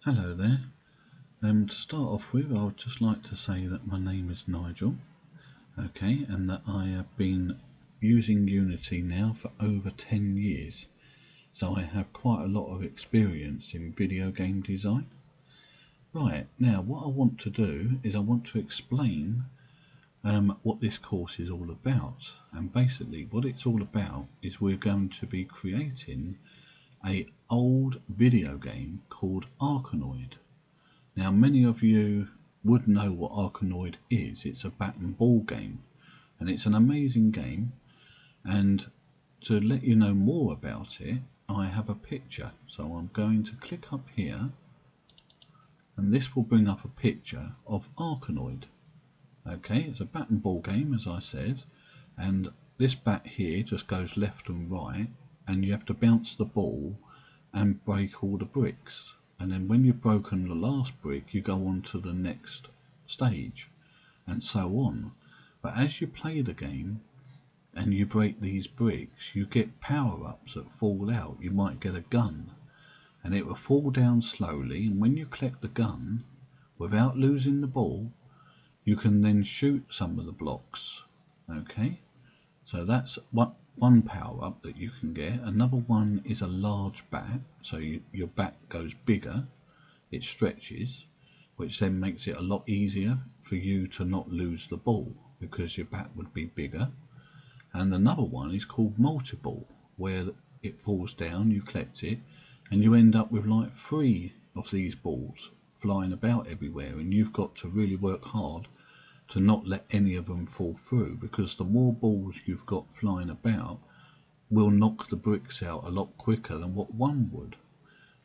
Hello there. To start off with, I would just like to say that my name is Nigel, okay, and that I have been using Unity now for over 10 years, so I have quite a lot of experience in video game design. Right, now what I want to do is I want to explain what this course is all about, and basically what it's all about is we're going to be creating an old video game called Arkanoid. Now, many of you would know what Arcanoid is. It's a bat and ball game, and it's an amazing game. And to let you know more about it, I have a picture. So I'm going to click up here, and this will bring up a picture of Arcanoid. Okay, it's a bat and ball game, as I said, and this bat here just goes left and right, and you have to bounce the ball and break all the bricks. And then when you've broken the last brick, you go on to the next stage, and so on. But as you play the game and you break these bricks, you get power-ups that fall out. You might get a gun, and it will fall down slowly, and when you collect the gun, without losing the ball, you can then shoot some of the blocks. Okay, so that's one power up that you can get. Another one is a large bat, so your bat goes bigger, it stretches, which then makes it a lot easier for you to not lose the ball because your bat would be bigger. And another one is called multi-ball, where it falls down, you collect it, and you end up with like 3 of these balls flying about everywhere, and you've got to really work hard to not let any of them fall through, because the more balls you've got flying about will knock the bricks out a lot quicker than what one would.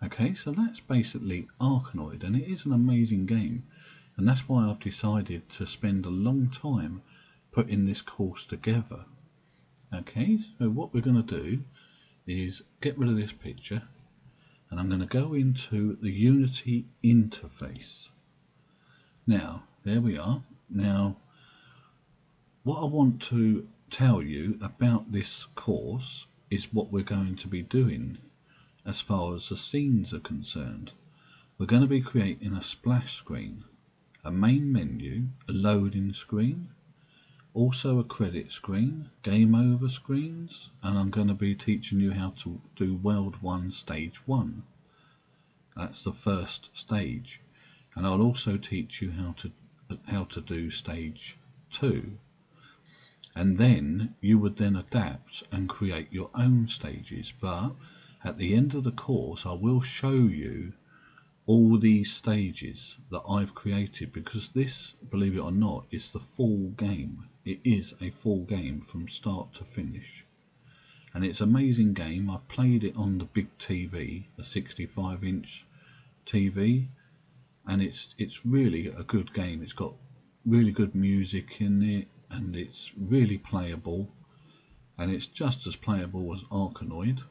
Okay, so that's basically Arkanoid, and it is an amazing game, and that's why I've decided to spend a long time putting this course together. Okay, so what we're going to do is get rid of this picture, and I'm going to go into the Unity interface. Now, there we are. Now, what I want to tell you about this course is what we're going to be doing as far as the scenes are concerned. We're going to be creating a splash screen, a main menu, a loading screen, also a credit screen, game over screens, and I'm going to be teaching you how to do World 1 Stage 1. That's the first stage, and I'll also teach you how to do Stage 2. And then you would then adapt and create your own stages. But at the end of the course, I will show you all these stages that I've created, because this, believe it or not, is the full game. It is a full game from start to finish, and it's an amazing game. I've played it on the big TV, a 65-inch TV, and it's really a good game. It's got really good music in it, and it's really playable, and it's just as playable as Arkanoid.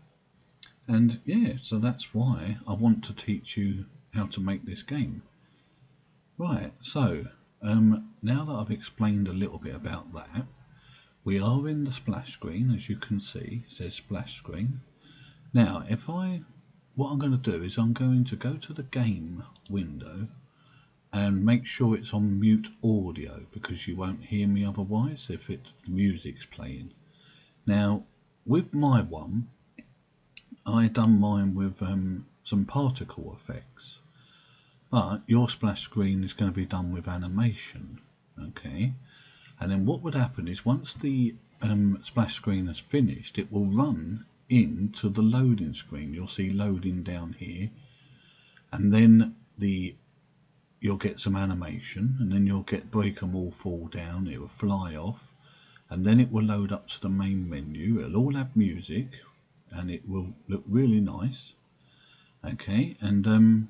And yeah, so that's why I want to teach you how to make this game. Right, so now that I've explained a little bit about that, we are in the splash screen. As you can see, it says splash screen. Now what I'm going to do is I'm going to go to the game window and make sure it's on mute audio, because you won't hear me otherwise if music's playing. Now, with my one, I done mine with some particle effects, but your splash screen is going to be done with animation. Okay, and then what would happen is once the splash screen has finished, it will run into the loading screen. You'll see loading down here, and then you'll get some animation, and then you'll get break 'em all fall down, it will fly off, and then it will load up to the main menu. It'll all have music, and it will look really nice. Okay, and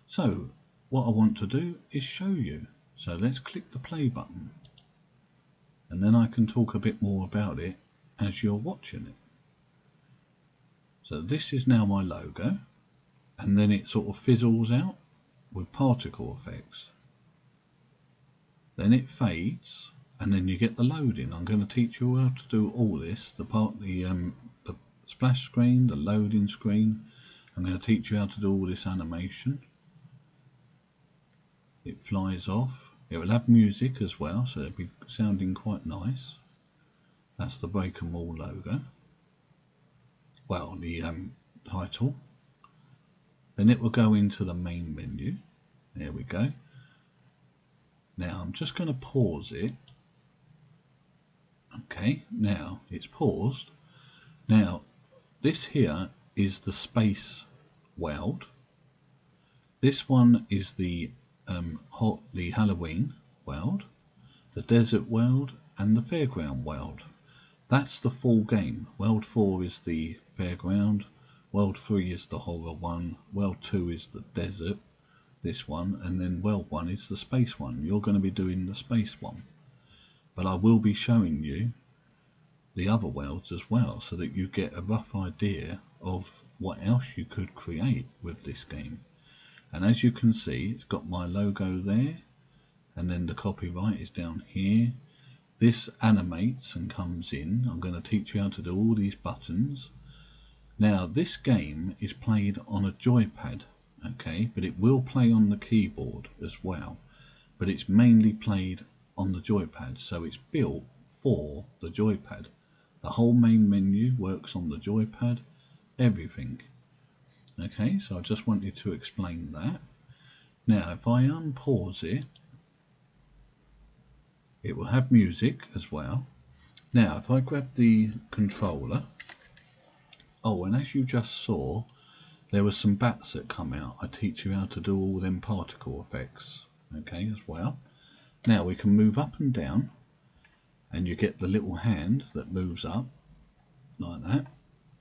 so what I want to do is show you. So let's click the play button, and then I can talk a bit more about it as you're watching it. So this is now my logo, and then it sort of fizzles out with particle effects. Then it fades, and then you get the loading. I'm going to teach you how to do all this, the splash screen, the loading screen. I'm going to teach you how to do all this animation. it flies off. It will have music as well, so it'll be sounding quite nice. That's the Breaker Mall logo. Well, the title. Then it will go into the main menu. There we go. Now I'm just going to pause it. Okay, now it's paused. Now this here is the space world. This one is the Halloween world, the desert world, and the fairground world. That's the full game. World 4 is the fairground, World 3 is the horror one, World 2 is the desert, this one, and then World 1 is the space one. You're going to be doing the space one, but I will be showing you the other worlds as well, so that you get a rough idea of what else you could create with this game. And as you can see, it's got my logo there, and then the copyright is down here. This animates and comes in. I'm going to teach you how to do all these buttons. Now this game is played on a joypad, okay, but it will play on the keyboard as well, but it's mainly played on the joypad, so it's built for the joypad. The whole main menu works on the joypad, everything. Okay, so I just want you to explain that. Now if I unpause it, it will have music as well. Now if I grab the controller, oh, and as you just saw, there were some bats that come out. I teach you how to do all them particle effects, okay, as well. Now we can move up and down, and you get the little hand that moves up like that,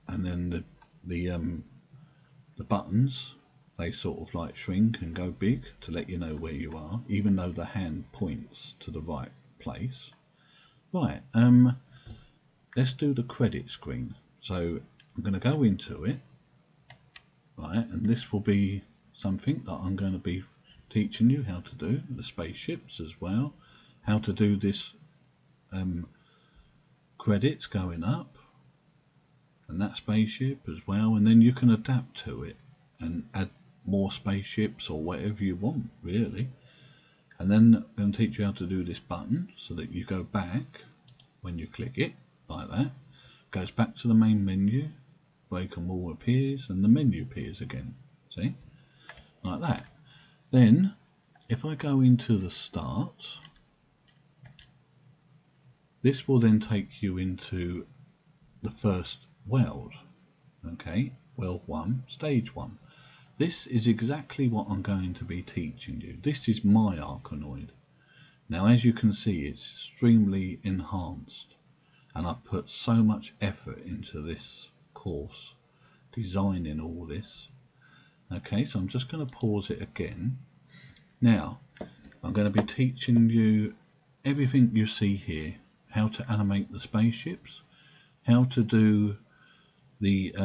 and then the buttons, they sort of like shrink and go big to let you know where you are, even though the hand points to the right place. Right, let's do the credit screen. So I'm going to go into it, right, and this will be something that I'm going to be teaching you how to do, the spaceships as well, how to do this credits going up, and that spaceship as well, and then you can adapt to it and add more spaceships or whatever you want, really. And then I'm going to teach you how to do this button so that you go back when you click it, like that. Goes back to the main menu, Breaker Mall appears, and the menu appears again. See? Like that. Then, if I go into the start, this will then take you into the first world. Okay, World 1, Stage 1. This is exactly what I'm going to be teaching you. This is my Arcanoid. Now as you can see, it's extremely enhanced, and I've put so much effort into this course, designing all this. Okay, so I'm just going to pause it again. Now I'm going to be teaching you everything you see here, how to animate the spaceships, how to do the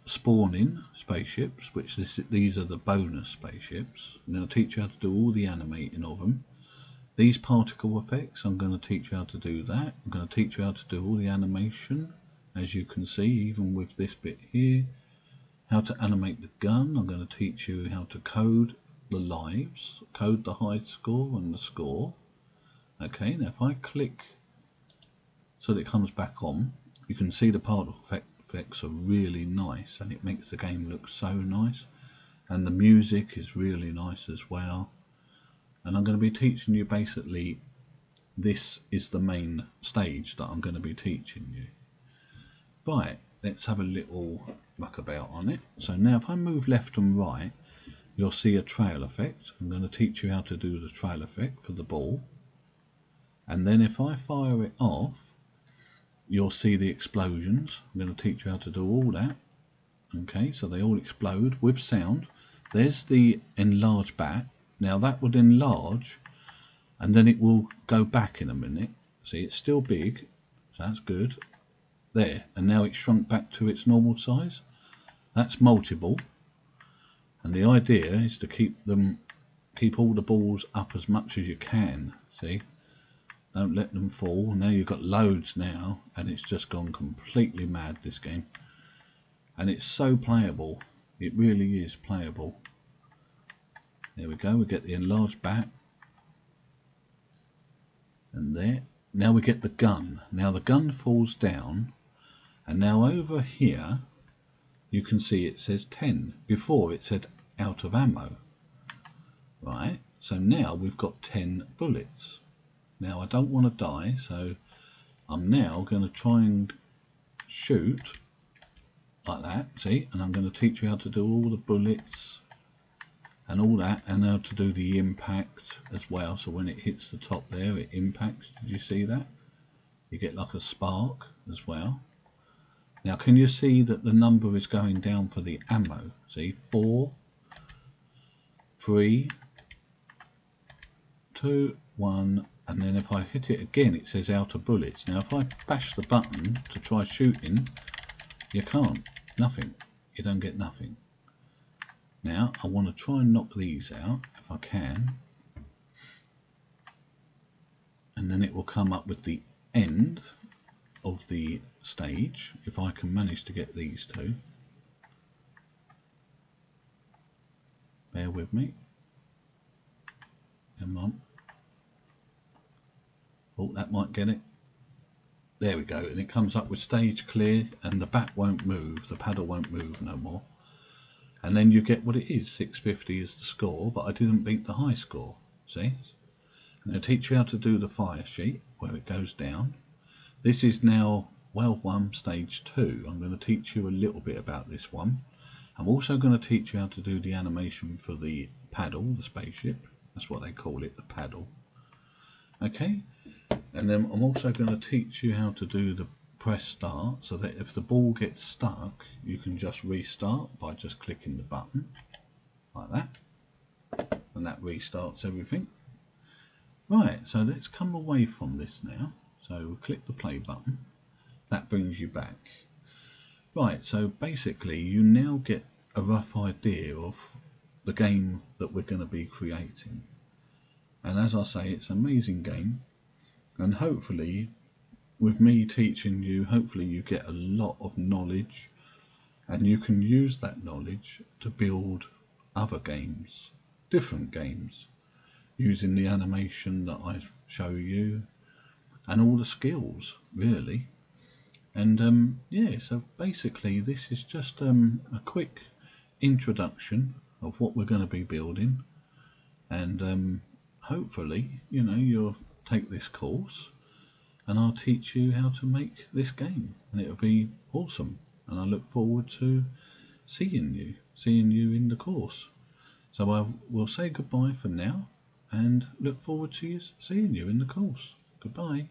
spawning spaceships, which these are the bonus spaceships. I'm going to teach you how to do all the animating of them. These particle effects, I'm going to teach you how to do that. I'm going to teach you how to do all the animation, as you can see, even with this bit here. How to animate the gun. I'm going to teach you how to code the lives, code the high score and the score. Okay, now if I click so that it comes back on, you can see the particle effects are really nice, and it makes the game look so nice, and the music is really nice as well. And I'm going to be teaching you, basically this is the main stage that I'm going to be teaching you. Right, let's have a little muck about on it. So now if I move left and right, you'll see a trail effect. I'm going to teach you how to do the trail effect for the ball, and then if I fire it off, you'll see the explosions. I'm going to teach you how to do all that. Okay, so they all explode with sound. There's the enlarge bat. Now that would enlarge, and then it will go back in a minute. See, it's still big, so that's good. There, and now it's shrunk back to its normal size. That's multiple, and the idea is to keep all the balls up as much as you can. See, don't let them fall. Now you've got loads now, and it's just gone completely mad, this game. And it's so playable. It really is playable. There we go, we get the enlarged bat. there. Now we get the gun. Now the gun falls down, and now over here you can see it says 10. Before it said out of ammo. Right, so now we've got 10 bullets. Now I don't want to die, so I'm now going to try and shoot like that, see, and I'm going to teach you how to do all the bullets and all that, and how to do the impact as well. So when it hits the top there, it impacts. Did you see that? You get like a spark as well. Now can you see that the number is going down for the ammo? See, 4, 3, 2, 1, and then if I hit it again it says out of bullets. Now if I bash the button to try shooting, you can't, nothing, you don't get nothing. Now I want to try and knock these out if I can, and then it will come up with the end of the stage if I can manage to get these two. Bear with me. Come on. Oh, that might get it. There we go, and it comes up with stage clear, and the bat won't move, the paddle won't move no more. And then you get what it is, 650 is the score, but I didn't beat the high score, see? I'm going to teach you how to do the fire sheet, where it goes down. This is now well 1 stage 2. I'm going to teach you a little bit about this one. I'm also going to teach you how to do the animation for the paddle, the spaceship. That's what they call it, the paddle. Okay, and then I'm also going to teach you how to do the press start, so that if the ball gets stuck you can just restart by just clicking the button like that, and that restarts everything. Right, so let's come away from this now. So we'll click the play button, that brings you back. Right, so basically you now get a rough idea of the game that we're going to be creating, and as I say, it's an amazing game, and hopefully with me teaching you, hopefully you get a lot of knowledge, and you can use that knowledge to build other games, different games, using the animation that I show you and all the skills really. And yeah, so basically this is just a quick introduction of what we're going to be building, and hopefully, you know, you'll take this course and I'll teach you how to make this game, and it'll be awesome, and I look forward to seeing you in the course. So I will say goodbye for now and look forward to seeing you in the course. Goodbye.